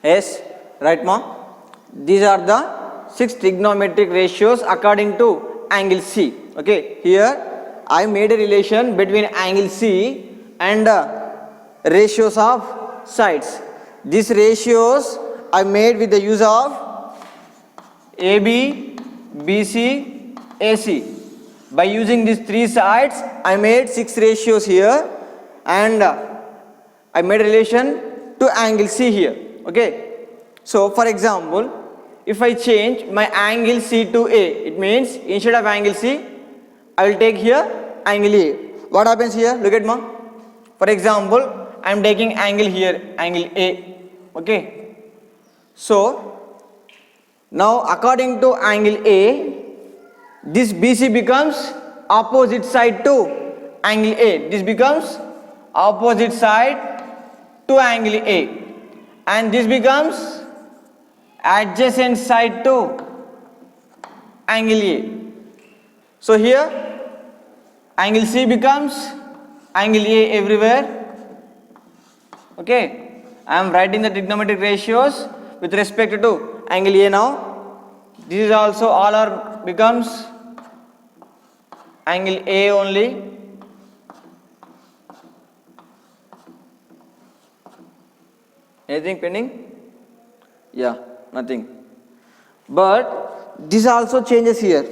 Yes, right, ma. These are the 6 trigonometric ratios according to angle C. Okay, here I made a relation between angle C and ratios of sides. These ratios I made with the use of AB, BC, AC. By using these 3 sides, I made 6 ratios here, and I made a relation to angle C here. Okay. So for example, if I change my angle C to A, it means instead of angle C, I will take here angle A. What happens here? Look at ma. For example, I am taking angle here, angle A. Okay. So now according to angle A, this BC becomes opposite side to angle A. This becomes opposite side to angle A, and this becomes adjacent side to angle A. So here angle C becomes angle A everywhere. Okay, I am writing the trigonometric ratios with respect to angle A now. This is also all are becomes angle A only. Anything pending? Yeah, nothing. But this also changes here.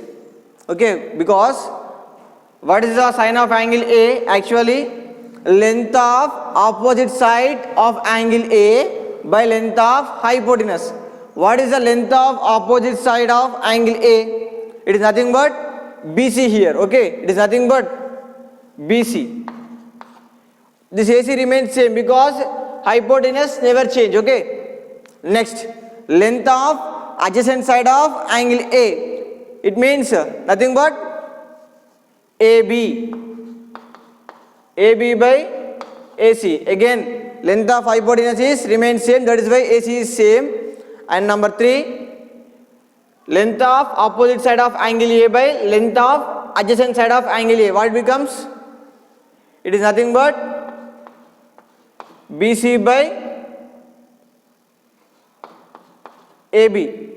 Okay, because what is the sign of angle A? Actually, length of opposite side of angle A by length of hypotenuse. What is the length of opposite side of angle A? It is nothing but BC here. Okay, it is nothing but BC. This AC remains same because hypotenuse never change. Okay. Next, length of adjacent side of angle A. It means nothing but AB. AB by AC. Again, length of hypotenuse is remains same. That is why AC is same. And number 3, length of opposite side of angle A by length of adjacent side of angle A. What it becomes? It is nothing but BC by AB.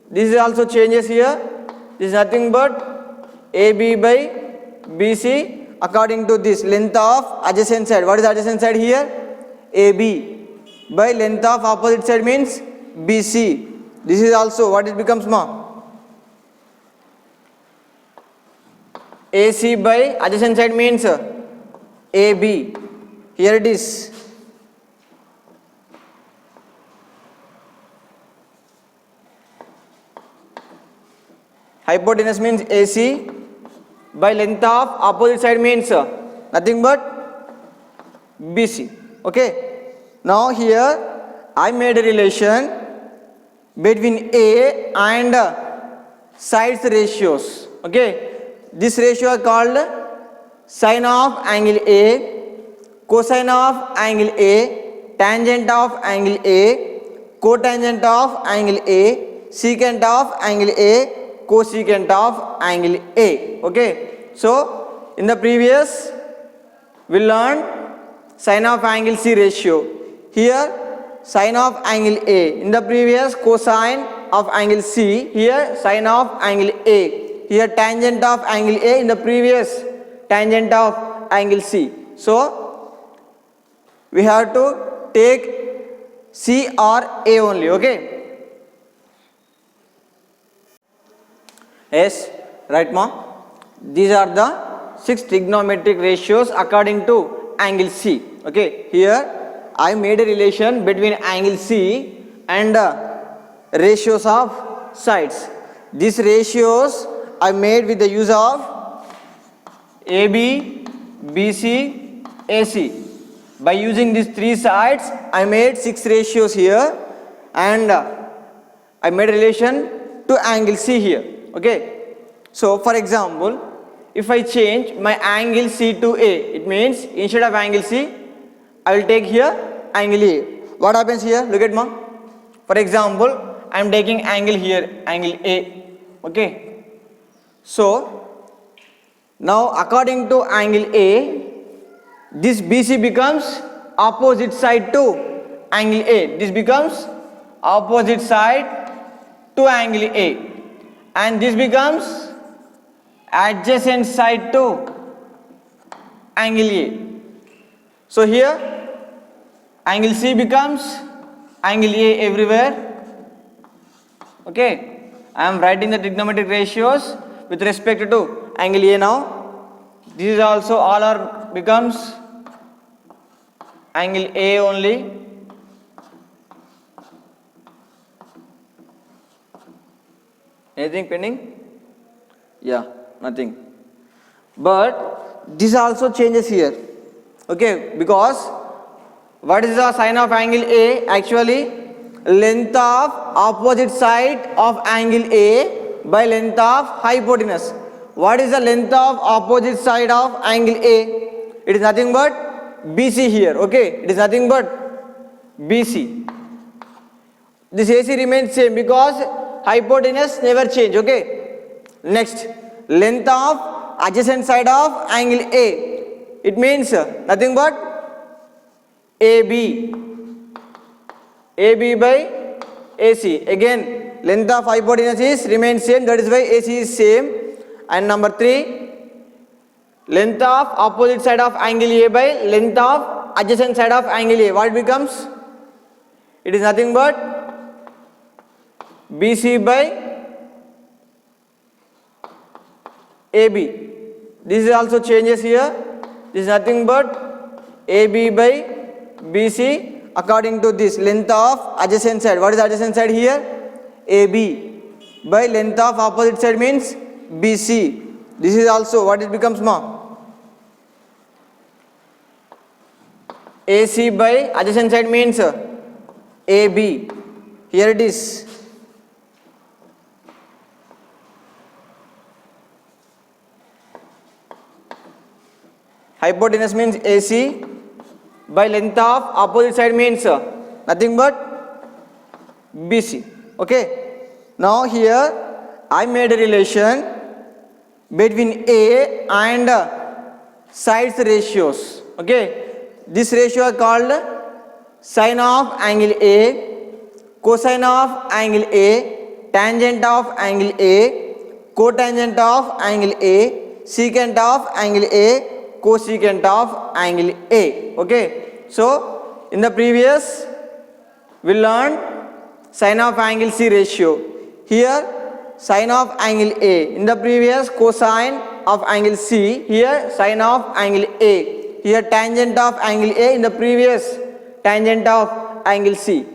This is also changes here. This is nothing but AB by BC according to this length of adjacent side. What is adjacent side here? AB by length of opposite side means BC. This is also what it becomes ma? AC by adjacent side means AB. Here it is. Hypotenuse means AC by length of opposite side means nothing but BC. Okay. Now here I made a relation between A and sides ratios. Okay. This ratio is called sine of angle A, cosine of angle A, tangent of angle A, cotangent of angle A, secant of angle A, cosecant of angle A. Okay. So in the previous we learned sine of angle C ratio. Here sine of angle A. In the previous cosine of angle C. Here sine of angle A. Here tangent of angle A. In the previous tangent of angle C. So we have to take C or A only. Okay. Yes, right ma. These are the 6 trigonometric ratios according to angle C. Okay, here I made a relation between angle C and ratios of sides. These ratios I made with the use of AB, BC, AC. By using these 3 sides, I made 6 ratios here, and I made a relation to angle C here. Okay. So for example, if I change my angle C to A, it means instead of angle C, I will take here angle A. What happens here? Look at ma. For example, I am taking angle here, angle A. Okay. So now according to angle A, this BC becomes opposite side to angle A. This becomes opposite side to angle A, and this becomes adjacent side to angle A. So here angle C becomes angle A everywhere. Okay, I am writing the trigonometric ratios with respect to angle A now. This is also all are becomes angle A only. Anything pending? Yeah, nothing. But this also changes here. Okay, because what is the sign of angle A? Actually, length of opposite side of angle A by length of hypotenuse. What is the length of opposite side of angle A? It is nothing but BC here. Okay, it is nothing but BC. This AC remains same because hypotenuse never change. Okay. Next, length of adjacent side of angle A. It means nothing but AB. AB by AC. Again, length of hypotenuse is remains same. That is why AC is same. And number 3, length of opposite side of angle A by length of adjacent side of angle A. What it becomes? It is nothing but BC by AB. This is also changes here. This is nothing but AB by BC according to this length of adjacent side. What is adjacent side here? AB by length of opposite side means BC. This is also what it becomes more. AC by adjacent side means AB. Here it is. Hypotenuse means AC by length of opposite side means nothing but BC. Okay. Now here I made a relation between A and sides ratios. Okay. This ratio is called sine of angle A, cosine of angle A, tangent of angle A, cotangent of angle A, secant of angle A, cosecant of angle A. Okay. So in the previous we learned sine of angle C ratio. Here sine of angle A. In the previous cosine of angle C. Here sine of angle A. Here tangent of angle A. In the previous tangent of angle C.